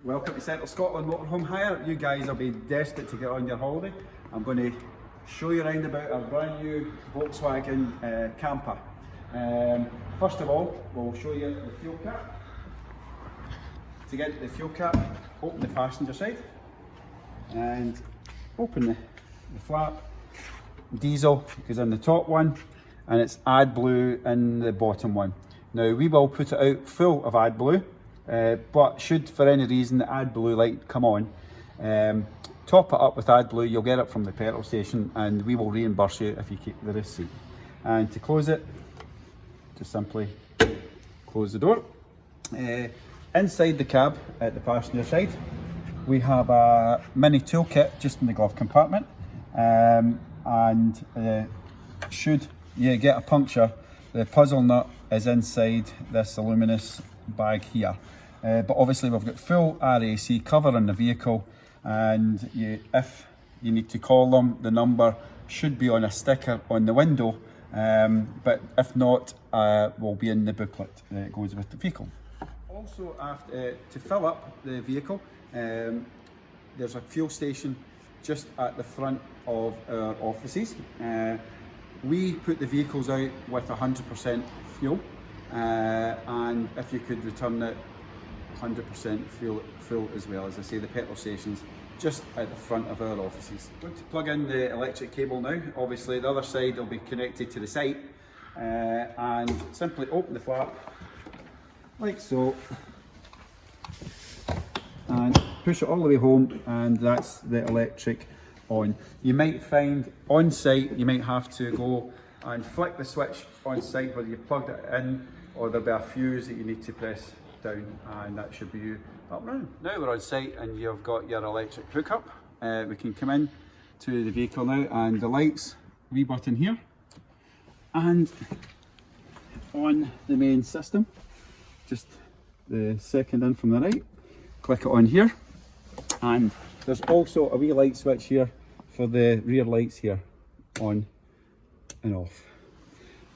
Welcome to Central Scotland Motorhome Hire. You guys will be desperate to get on your holiday. I'm going to show you around about our brand new Volkswagen Kampa. First of all, we'll show you the fuel cap. To get the fuel cap, open the passenger side and open the flap. Diesel is in the top one and it's AdBlue in the bottom one. Now we will put it out full of AdBlue. But should for any reason the AdBlue light come on, top it up with AdBlue. You'll get it from the petrol station and we will reimburse you if you keep the receipt. And to close it, just simply close the door. Inside the cab at the passenger side, we have a mini toolkit just in the glove compartment, and should you get a puncture, the puzzle nut is inside this aluminous bag here. But obviously we've got full RAC cover in the vehicle, and if you need to call them, the number should be on a sticker on the window, but if not, will be in the booklet that goes with the vehicle. Also, after, to fill up the vehicle, there's a fuel station just at the front of our offices. We put the vehicles out with 100% fuel, and if you could return it 100% full as well. As I say, the petrol stations just at the front of our offices. I'm going to plug in the electric cable now. Obviously the other side will be connected to the site, and simply open the flap like so and push it all the way home, and that's the electric on. You might find on site you might have to go and flick the switch on site where you've plugged it in, or there'll be a fuse that you need to press down, and that should be you up and running. Now we're on site and you've got your electric hookup. We can come in to the vehicle now, and the lights, wee button here, and on the main system, just the second in from the right, click it on here, and there's also a wee light switch here for the rear lights here, on and off.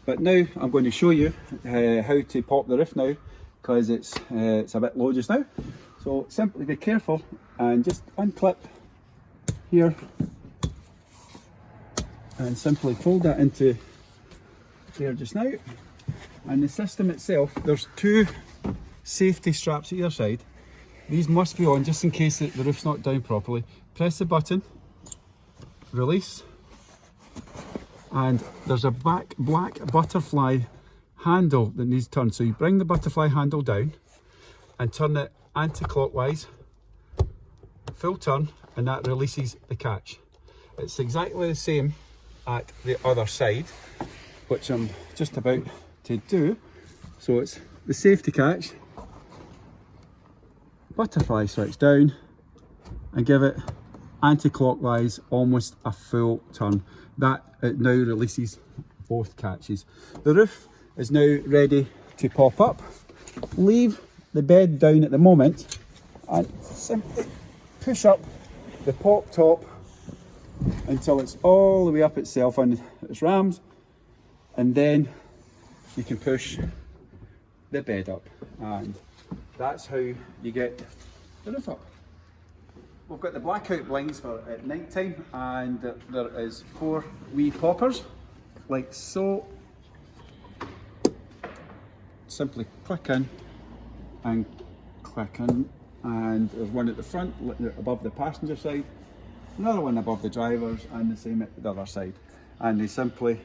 But now I'm going to show you how to pop the roof now, because it's a bit low just now. So simply be careful and just unclip here and simply fold that into there just now. And the system itself, there's two safety straps at either side. These must be on just in case the roof's not down properly. Press the button, release, and there's a black butterfly handle that needs turned. So you bring the butterfly handle down and turn it anti-clockwise, full turn, and that releases the catch. It's exactly the same at the other side, which I'm just about to do. So it's the safety catch, butterfly switch down, and give it anti-clockwise, almost a full turn. That it now releases both catches. The roof is now ready to pop up. Leave the bed down at the moment and simply push up the pop top until it's all the way up itself on its rams, and then you can push the bed up, and that's how you get the roof up. We've got the blackout blinds for at night time, and there is 4 wee poppers like so. Simply click in and click in, and there's one at the front above the passenger side, another one above the driver's, and the same at the other side, and they simply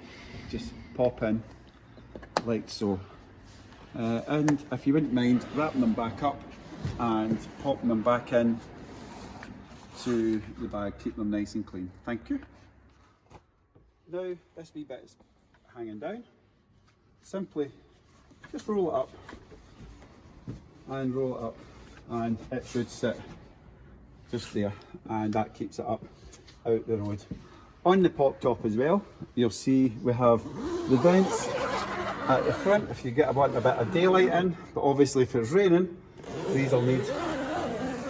just pop in like so. And if you wouldn't mind wrapping them back up and popping them back in to the bag, keep them nice and clean. Thank you. Now this wee bit is hanging down. Simply just roll it up and roll it up, and it should sit just there, and that keeps it up out the road. On the pop top as well, you'll see we have the vents at the front if you want a bit of daylight in, but obviously if it's raining these will need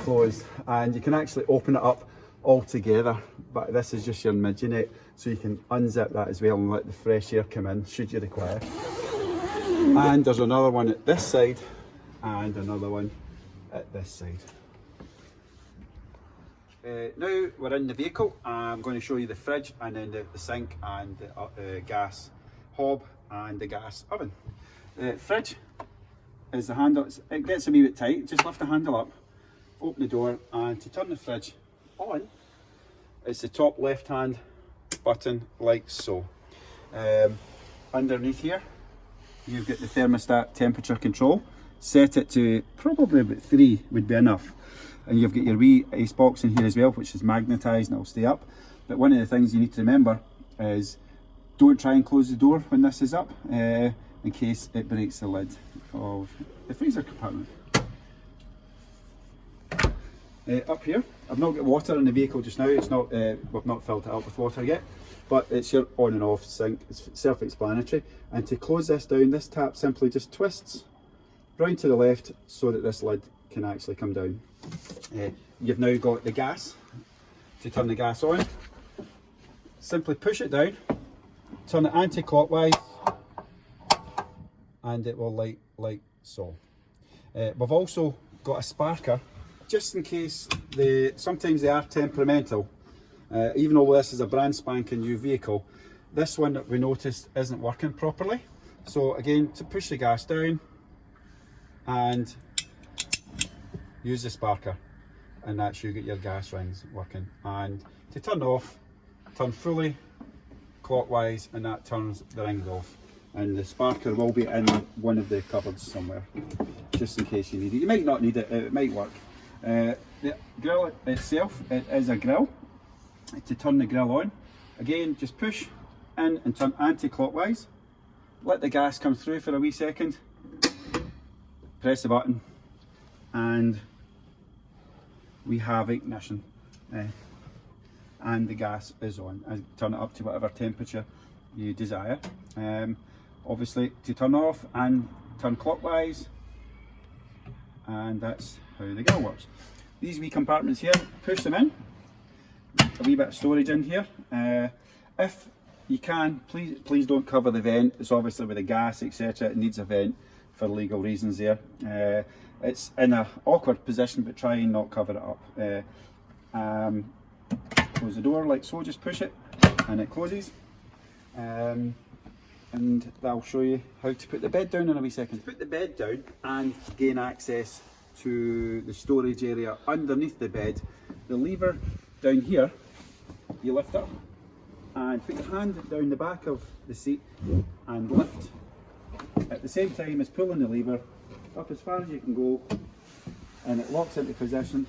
closed, and you can actually open it up all together, but this is just your midget, so you can unzip that as well and let the fresh air come in should you require. And there's another one at this side and another one at this side. Now we're in the vehicle. I'm going to show you the fridge and then the sink and the gas hob and the gas oven. The fridge is the handle. It gets a wee bit tight. Just lift the handle up, open the door, and to turn the fridge on, it's the top left hand button like so. Underneath here you've got the thermostat temperature control. Set it to probably about 3 would be enough. And you've got your wee ice box in here as well, which is magnetised and it'll stay up. But one of the things you need to remember is don't try and close the door when this is up, in case it breaks the lid of the freezer compartment. Up here, I've not got water in the vehicle just now. It's not, we've not filled it up with water yet, but it's your on and off sink. It's self-explanatory. And to close this down, this tap simply just twists round to the left so that this lid can actually come down. You've now got the gas. To turn the gas on, simply push it down, turn it anti-clockwise, and it will light like so. We've also got a sparker, just in case sometimes they are temperamental. Even though this is a brand spanking new vehicle, this one that we noticed isn't working properly. So again, to push the gas down and use the sparker, and that's you get your gas rings working. And to turn off, turn fully clockwise, and that turns the rings off. And the sparker will be in one of the cupboards somewhere, just in case you need it. You might not need it, it might work. The grill itself, it is a grill. To turn the grill on, again, just push in and turn anti-clockwise. Let the gas come through for a wee second. Press the button, and we have ignition. And the gas is on. And turn it up to whatever temperature you desire. Obviously, to turn off and turn clockwise, and that's how the grill works. These wee compartments here, push them in. A wee bit of storage in here. If you can, please don't cover the vent. It's obviously with the gas, etc. It needs a vent for legal reasons there. It's in an awkward position, but try and not cover it up. Close the door like so, just push it and it closes. And I'll show you how to put the bed down in a wee second. Put the bed down and gain access to the storage area underneath the bed. The lever down here, you lift up and put your hand down the back of the seat and lift. At the same time as pulling the lever up as far as you can go, and it locks into position.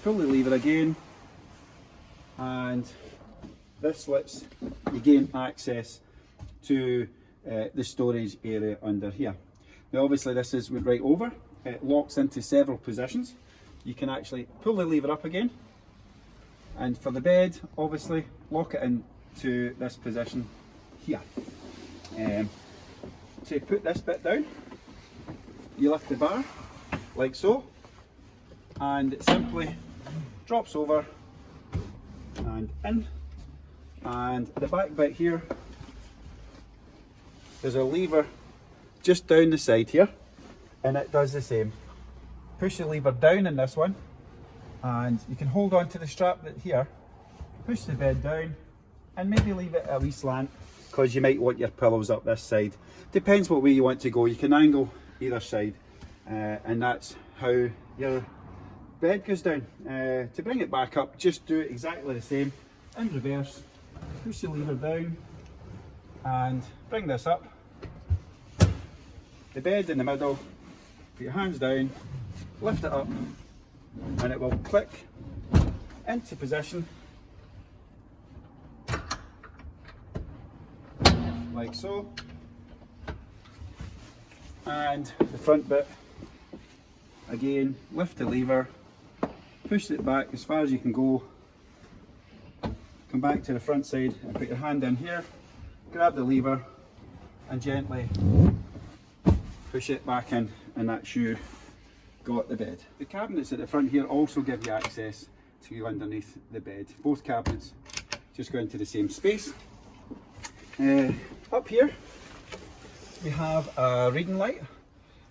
Pull the lever again, and this lets you gain access to the storage area under here. Now obviously this is right over, it locks into several positions. You can actually pull the lever up again, and for the bed, obviously lock it into this position here. To put this bit down, you lift the bar like so, and it simply drops over and in. And the back bit here, there's a lever just down the side here, and it does the same. Push the lever down in this one, and you can hold on to the strap that here, push the bed down, and maybe leave it a wee slant, because you might want your pillows up this side. Depends what way you want to go. You can angle either side, and that's how your bed goes down. To bring it back up, just do it exactly the same in reverse. Push the lever down and bring this up. The bed in the middle, put your hands down, lift it up, and it will click into position like so. And the front bit, again, lift the lever, push it back as far as you can go, come back to the front side and put your hand in here, grab the lever and gently push it back in, and that's you got the bed. The cabinets at the front here also give you access to underneath the bed. Both cabinets just go into the same space. Up here we have a reading light.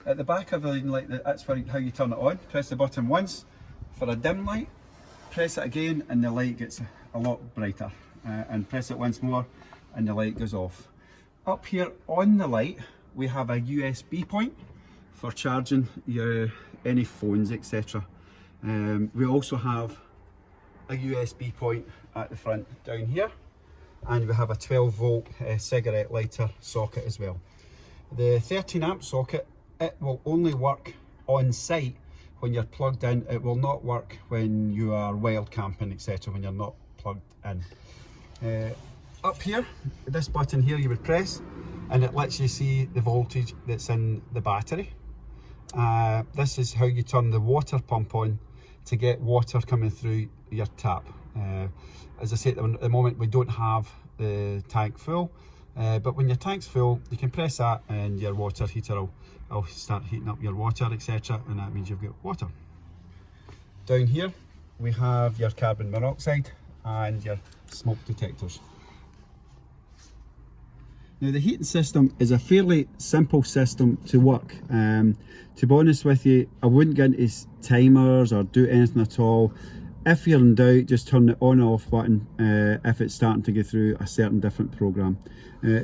At the back of the reading light, that's how you turn it on. Press the button once for a dim light, press it again and the light gets a lot brighter, and press it once more and the light goes off. Up here on the light we have a USB point for charging any phones, etc. We also have a USB point at the front down here, and we have a 12 volt cigarette lighter socket as well. The 13 amp socket, it will only work on site when you're plugged in. It will not work when you are wild camping, etc., when you're not plugged in. Up here, this button here you would press and it lets you see the voltage that's in the battery. This is how you turn the water pump on to get water coming through your tap. As I said, at the moment we don't have the tank full, but when your tank's full you can press that and your water heater will start heating up your water, etc., and that means you've got water. Down here we have your carbon monoxide and your smoke detectors. Now the heating system is a fairly simple system to work. To be honest with you, I wouldn't get into timers or do anything at all. If you're in doubt, just turn the on off button if it's starting to go through a certain different program.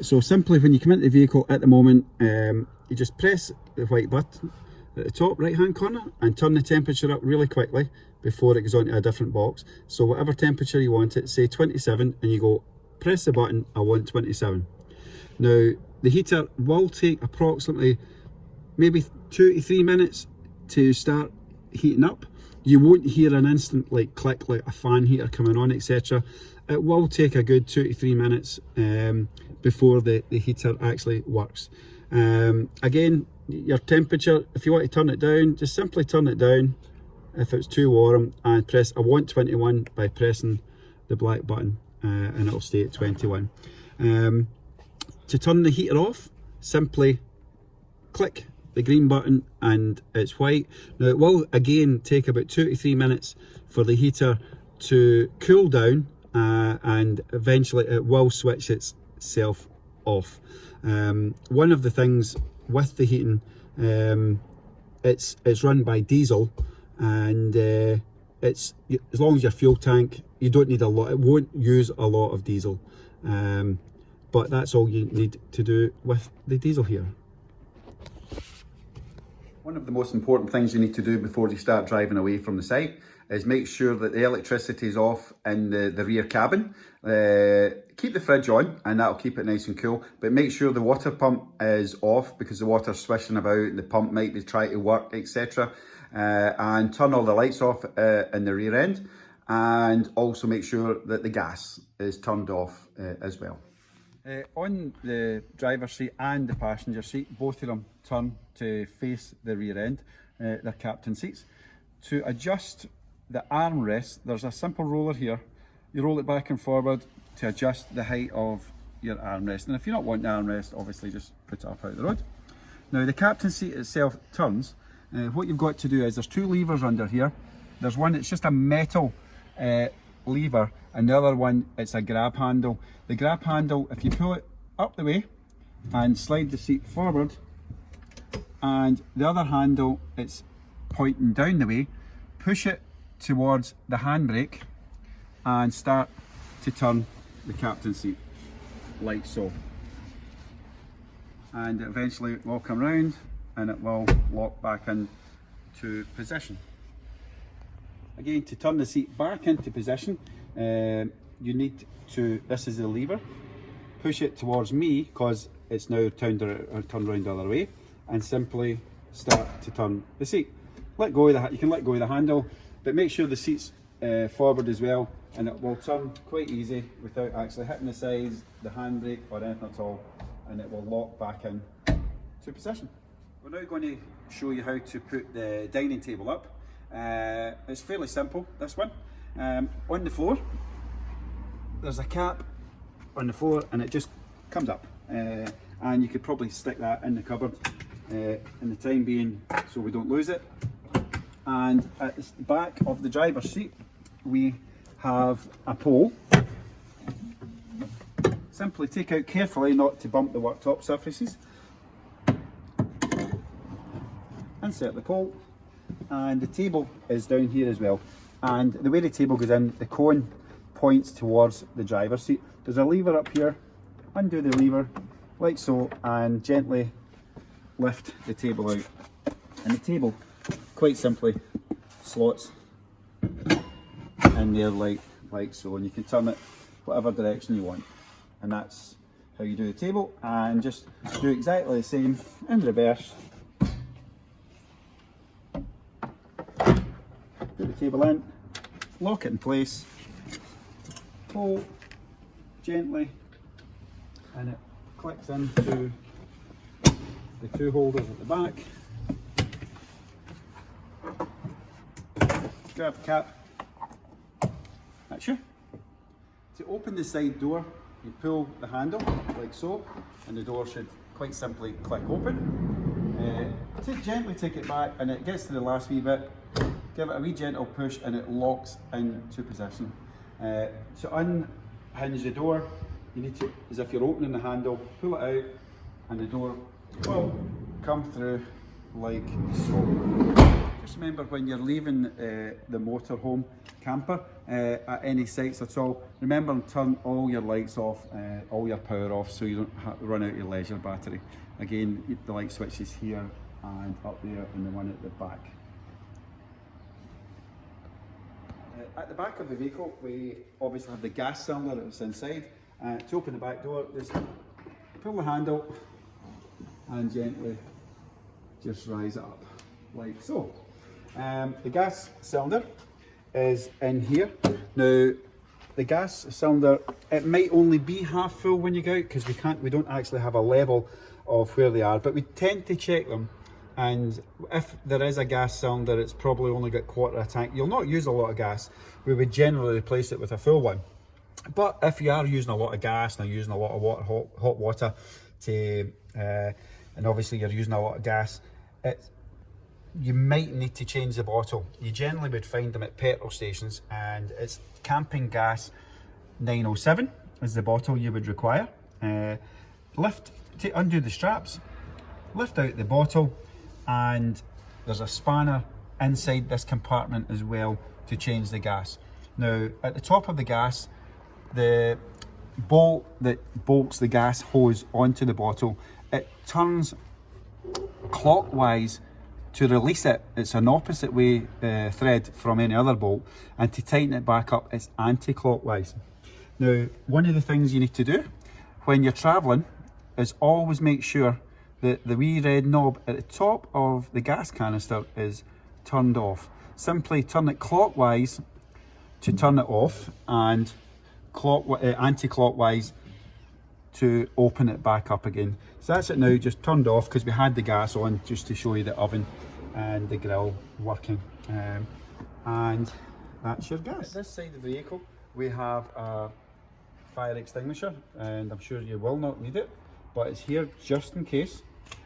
So simply when you come into the vehicle at the moment, you just press the white button at the top right hand corner and turn the temperature up really quickly before it goes onto a different box. So whatever temperature you want it, say 27, and you go press the button, I want 27. Now the heater will take approximately maybe 2 to 3 minutes to start heating up. You won't hear an instant like click like a fan heater coming on, etc. It will take a good 2 to 3 minutes before the heater actually works. Again, your temperature, if you want to turn it down, just simply turn it down if it's too warm and press I want 21 by pressing the black button, and it'll stay at 21. To turn the heater off, simply click the green button and it's white. Now it will again take about 2 to 3 minutes for the heater to cool down, and eventually it will switch itself off. One of the things with the heating, it's run by diesel, and it's, as long as your fuel tank, you don't need a lot, it won't use a lot of diesel. But that's all you need to do with the diesel here. One of the most important things you need to do before you start driving away from the site is make sure that the electricity is off in the rear cabin. Keep the fridge on and that'll keep it nice and cool, but make sure the water pump is off because the water's swishing about, the pump might be trying to work, etc. And turn all the lights off in the rear end, and also make sure that the gas is turned off as well. On the driver's seat and the passenger seat, both of them turn to face the rear end, their captain seats. To adjust the armrest, there's a simple roller here. You roll it back and forward to adjust the height of your armrest. And if you're not wanting the armrest, obviously just put it up out the road. Now the captain seat itself turns. What you've got to do is there's 2 levers under here. There's one that's just a metal lever, and the other one, it's a grab handle. The grab handle, if you pull it up the way and slide the seat forward, and the other handle, it's pointing down the way, push it towards the handbrake and start to turn the captain seat like so, and eventually it will come round and it will lock back into position. Again, to turn the seat back into position, you need to, this is the lever, push it towards me because it's now turned around the other way, and simply start to turn the seat. Let go of you can let go of the handle, but make sure the seat's forward as well, and it will turn quite easy without actually hitting the sides, the handbrake or anything at all, and it will lock back in to position. We're now going to show you how to put the dining table up. It's fairly simple, this one. On the floor, there's a cap on the floor and it just comes up. And you could probably stick that in the cupboard in the time being so we don't lose it. And at the back of the driver's seat, we have a pole. Simply take out carefully not to bump the worktop surfaces. Insert the pole, and the table is down here as well. And the way the table goes in, the cone points towards the driver's seat. There's a lever up here, undo the lever like so, and gently lift the table out. And the table, quite simply, slots in there like so, and you can turn it whatever direction you want. And that's how you do the table, and just do exactly the same in reverse. Put the table in, lock it in place, pull gently, and it clicks into the two holders at the back. Grab the cap. That's you. To open the side door, you pull the handle like so, and the door should quite simply click open. Gently take it back, and it gets to the last wee bit. Give it a wee gentle push, and it locks into position. To unhinge the door, you need to, as if you're opening the handle, pull it out, and the door will come through like so. Just remember, when you're leaving the motorhome camper at any sites at all, remember to turn all your lights off, all your power off, so you don't have to run out your leisure battery. Again, the light switch is here and up there, and the one at the back. At the back of the vehicle, we obviously have the gas cylinder that's inside. To open the back door, just pull the handle and gently just rise it up like so. The gas cylinder is in here. Now, the gas cylinder, it might only be half full when you go out, because we don't actually have a level of where they are, but we tend to check them. And if there is a gas cylinder, it's probably only got quarter of a tank. You'll not use a lot of gas. We would generally replace it with a full one. But if you are using a lot of gas and using a lot of water, hot water to, and obviously you're using a lot of gas, you might need to change the bottle. You generally would find them at petrol stations, and it's Camping Gas 907 is the bottle you would require. Undo the straps, lift out the bottle, and there's a spanner inside this compartment as well to change the gas. Now, at the top of the gas, the bolt that bolts the gas hose onto the bottle, it turns clockwise. To release it, it's an opposite way thread from any other bolt, and to tighten it back up, it's anti-clockwise. Now, one of the things you need to do when you're travelling is always make sure that the wee red knob at the top of the gas canister is turned off. Simply turn it clockwise to turn it off, and anti-clockwise to open it back up again. So that's it now, just turned off, because we had the gas on just to show you the oven and the grill working. And that's your gas. At this side of the vehicle, we have a fire extinguisher, and I'm sure you will not need it, but it's here just in case.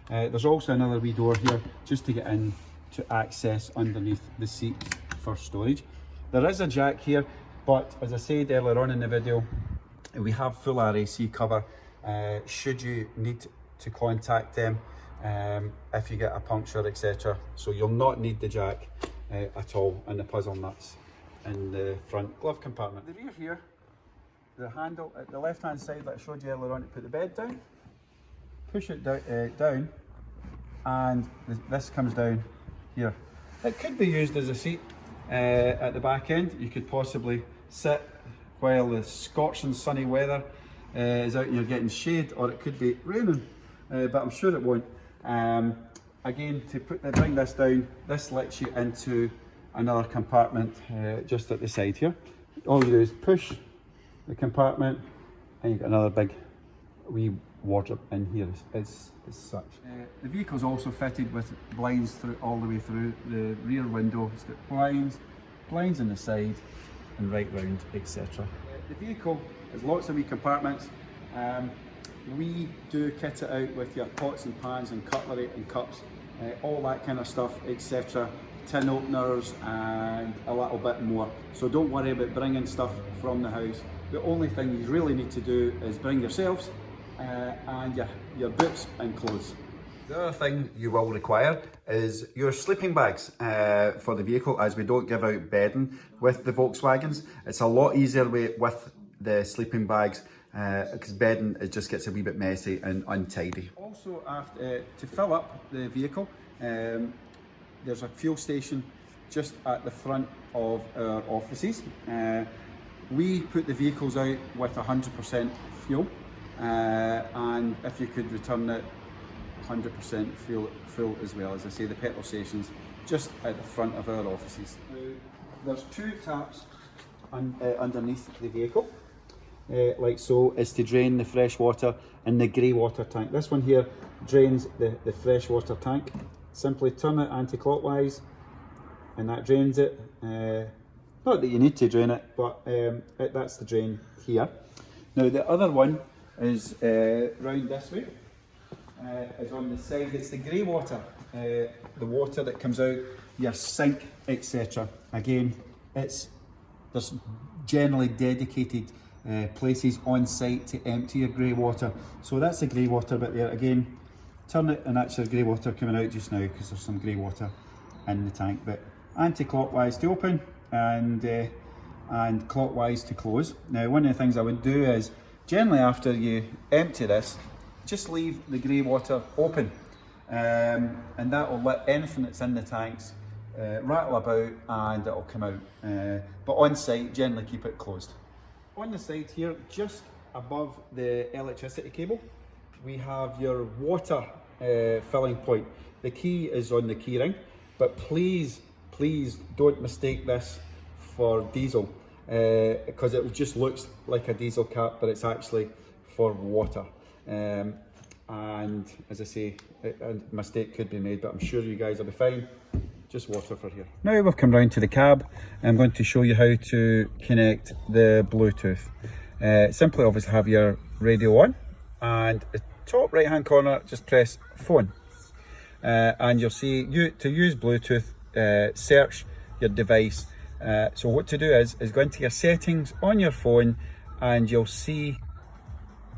There's also another wee door here just to get in to access underneath the seat for storage. There is a jack here, but as I said earlier on in the video, we have full RAC cover should you need to contact them if you get a puncture, etc. So you'll not need the jack at all, and the puzzle nuts in the front glove compartment. The rear here, the handle at the left hand side that I showed you earlier on, to put the bed down, push it down, and this comes down here. It could be used as a seat at the back end. You could possibly sit while the scorching sunny weather is out and you're getting shade, or it could be raining, but I'm sure it won't. Again, to bring this down, this lets you into another compartment just at the side here. All you do is push the compartment, and you've got another big wee wardrobe in here as such. The vehicle's also fitted with blinds all the way through the rear window. It's got blinds on the side and right round, etc. The vehicle has lots of wee compartments. We do kit it out with your pots and pans and cutlery and cups, all that kind of stuff, etc. Tin openers and a little bit more. So don't worry about bringing stuff from the house. The only thing you really need to do is bring yourselves and your boots and clothes. The other thing you will require is your sleeping bags for the vehicle, as we don't give out bedding with the Volkswagens. It's a lot easier with the sleeping bags because bedding, it just gets a wee bit messy and untidy. Also, to fill up the vehicle, there's a fuel station just at the front of our offices. We put the vehicles out with 100% fuel, and if you could return it 100% full as well. As I say, the petrol stations just at the front of our offices. There's two taps underneath the vehicle, like so, is to drain the fresh water in the grey water tank. This one here drains the fresh water tank. Simply turn it anti-clockwise and that drains it. Not that you need to drain it, but that's the drain here. Now the other one is round this way. Is on the side. It's the grey water, the water that comes out your sink, etc. Again, there's generally dedicated places on site to empty your grey water. So that's the grey water bit there. Again, turn it and that's your grey water coming out just now because there's some grey water in the tank. But anti-clockwise to open and clockwise to close. Now, one of the things I would do is generally after you empty this, just leave the grey water open, and that will let anything that's in the tanks rattle about and it will come out. But on site, generally keep it closed. On the side here, just above the electricity cable, we have your water filling point. The key is on the key ring, but please don't mistake this for diesel, because it just looks like a diesel cap, but it's actually for water. And as I say, a mistake could be made, but I'm sure you guys will be fine. Just water for here. Now we've come round to the cab. I'm going to show you how to connect the Bluetooth. Simply obviously have your radio on, and the top right hand corner, just press phone. And you'll see to use Bluetooth, search your device. So what to do is go into your settings on your phone and you'll see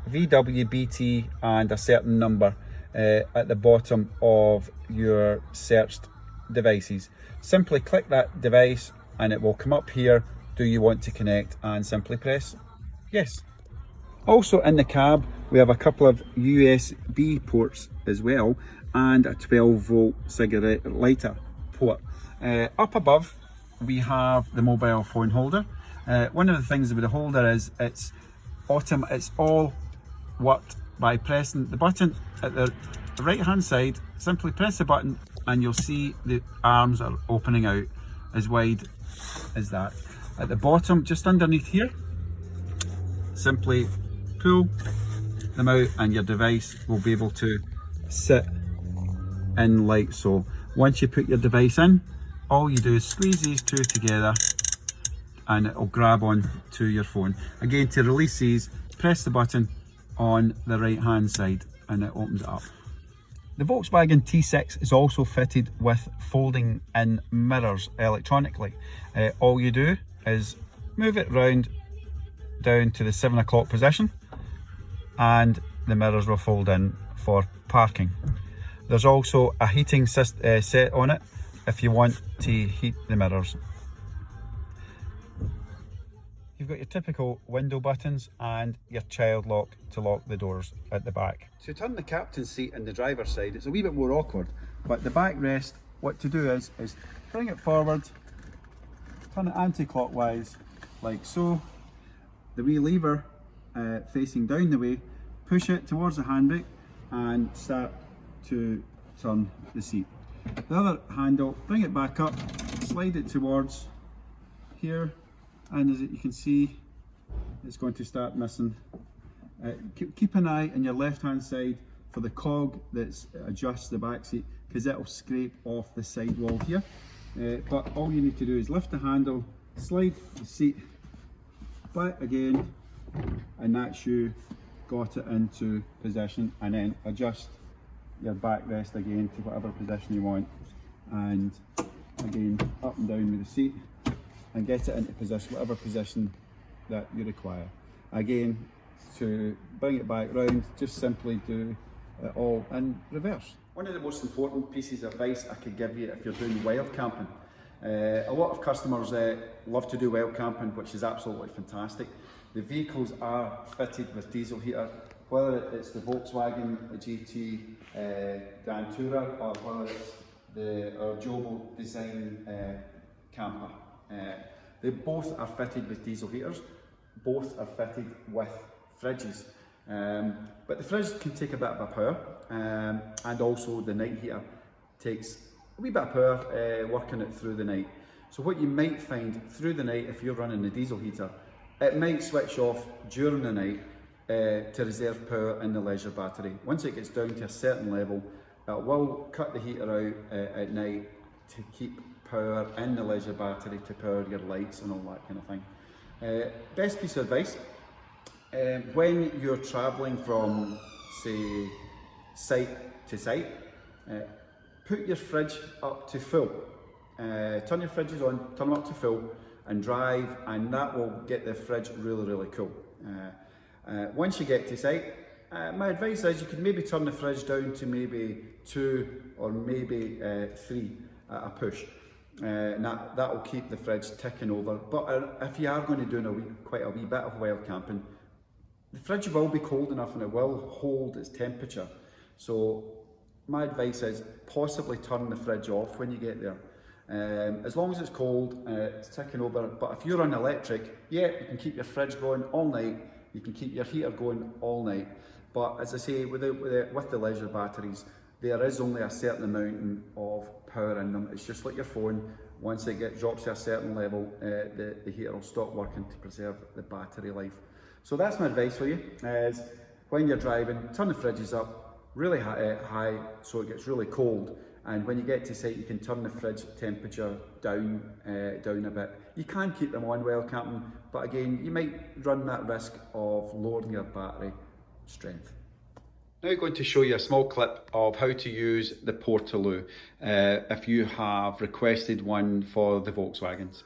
VWBT and a certain number at the bottom of your searched devices. Simply click that device and it will come up here, do you want to connect, and simply press yes. Also in the cab we have a couple of USB ports as well and a 12-volt cigarette lighter port. Up above we have the mobile phone holder. One of the things with the holder is it's all worked by pressing the button at the right hand side. Simply press the button and you'll see the arms are opening out as wide as that. At the bottom, just underneath here, simply pull them out and your device will be able to sit in like so. Once you put your device in, all you do is squeeze these two together and it will grab on to your phone. Again, to release these, press the button on the right hand side and it opens it up. The Volkswagen T6 is also fitted with folding in mirrors electronically. All you do is move it round down to the 7 o'clock position and the mirrors will fold in for parking. There's also a heating set on it if you want to heat the mirrors. You've got your typical window buttons and your child lock to lock the doors at the back. To turn the captain's seat in the driver's side, it's a wee bit more awkward, but the backrest, what to do is bring it forward, turn it anti-clockwise like so, the wee lever facing down the way, push it towards the handbrake and start to turn the seat. The other handle, bring it back up, slide it towards here, and as you can see, it's going to start missing. Keep an eye on your left hand side for the cog that adjusts the back seat, because that will scrape off the side wall here. But all you need to do is lift the handle, slide the seat back again, and that's you got it into position, and then adjust your backrest again to whatever position you want, and again up and down with the seat and get it into position, whatever position that you require. Again, to bring it back round, just simply do it all in reverse. One of the most important pieces of advice I could give you if you're doing wild camping. A lot of customers love to do wild camping, which is absolutely fantastic. The vehicles are fitted with diesel heater, whether it's the Volkswagen GT Grand Tourer or whether it's our Jobo design camper. They both are fitted with diesel heaters, both are fitted with fridges. But the fridge can take a bit of a power, and also the night heater takes a wee bit of power working it through the night. So what you might find through the night, if you're running the diesel heater, it might switch off during the night to reserve power in the leisure battery. Once it gets down to a certain level, it will cut the heater out at night to keep power in the leisure battery to power your lights and all that kind of thing. Best piece of advice, when you're travelling from, say, site to site, put your fridge up to full. Turn your fridges on, turn them up to full and drive, and that will get the fridge really cool. Once you get to site, my advice is you can maybe turn the fridge down to maybe 2 or maybe 3 at a push. That will keep the fridge ticking over. But if you are going to do quite a wee bit of wild camping, the fridge will be cold enough and it will hold its temperature. So my advice is possibly turn the fridge off when you get there. As long as it's cold, it's ticking over. But if you're on electric, yeah, you can keep your fridge going all night. You can keep your heater going all night. But as I say, with the leisure batteries, there is only a certain amount of power in them. It's just like your phone. Once it drops to a certain level, the heater will stop working to preserve the battery life. So that's my advice for you, is when you're driving, turn the fridges up really high so it gets really cold. And when you get to site, you can turn the fridge temperature down a bit. You can keep them on while camping, but again, you might run that risk of lowering your battery strength. Now I'm going to show you a small clip of how to use the Portaloo if you have requested one for the Volkswagens.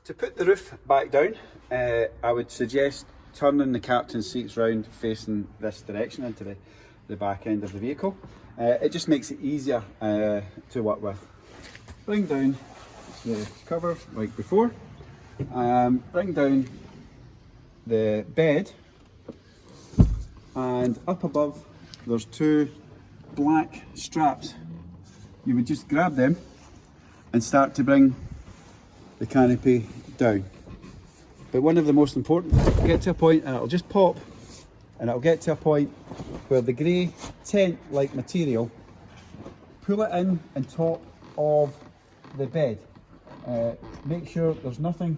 To put the roof back down, I would suggest turning the captain's seats round facing this direction into the back end of the vehicle. It just makes it easier to work with. Bring down the cover like before, Bring down the bed, and up above there's two black straps. You would just grab them and start to bring the canopy down. But one of the most important, get to a point and it'll just pop, and it'll get to a point where the grey tent-like material, pull it in on top of the bed. Make sure there's nothing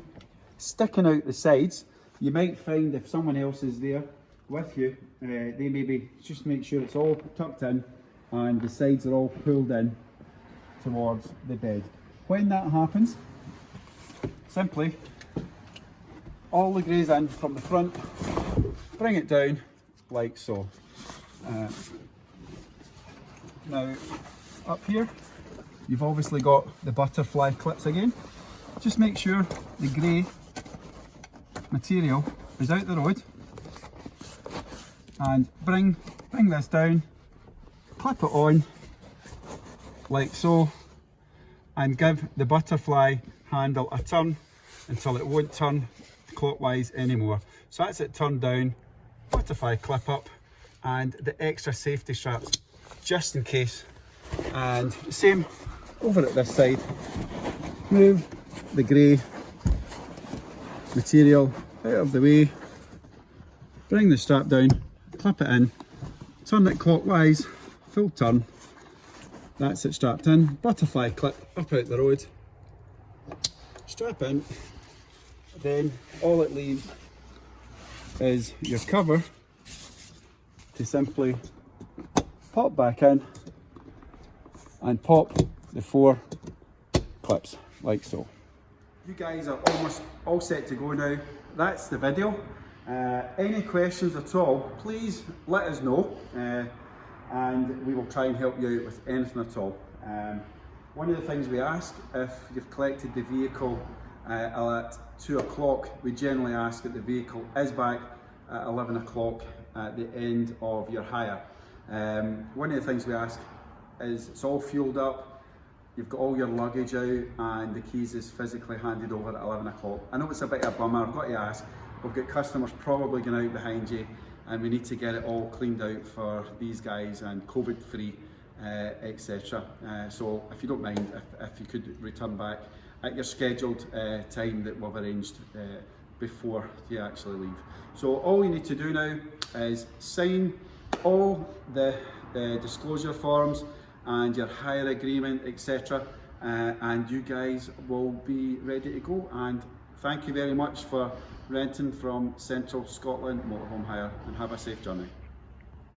sticking out the sides. You might find if someone else is there with you, they maybe just make sure it's all tucked in and the sides are all pulled in towards the bed. When that happens, simply all the grey's in from the front, bring it down like so. Now up here you've obviously got the butterfly clips again. Just make sure the grey material is out the road, and bring this down, clip it on like so, and give the butterfly handle a turn until it won't turn clockwise anymore. So that's it turned down, butterfly clip up, and the extra safety straps just in case. And same over at this side, move the grey material out of the way, bring the strap down, clip it in, turn it clockwise, full turn, that's it strapped in, butterfly clip up out the road, strap in, then all it leaves is your cover to simply pop back in and pop the 4 clips like so. You guys are almost all set to go now. That's the video. Any questions at all, please let us know, and we will try and help you out with anything at all. One of the things we ask, if you've collected the vehicle at 2 o'clock, we generally ask that the vehicle is back at 11 o'clock at the end of your hire. One of the things we ask is it's all fueled up, you've got all your luggage out, and the keys is physically handed over at 11 o'clock. I know it's a bit of a bummer, I've got to ask, we've got customers probably going out behind you, and we need to get it all cleaned out for these guys and COVID free, etc. So if you don't mind, if you could return back at your scheduled time that we've arranged before you actually leave. So all you need to do now is sign all the disclosure forms and your hire agreement, etc. And you guys will be ready to go. And thank you very much for renting from Central Scotland Motorhome Hire, and have a safe journey.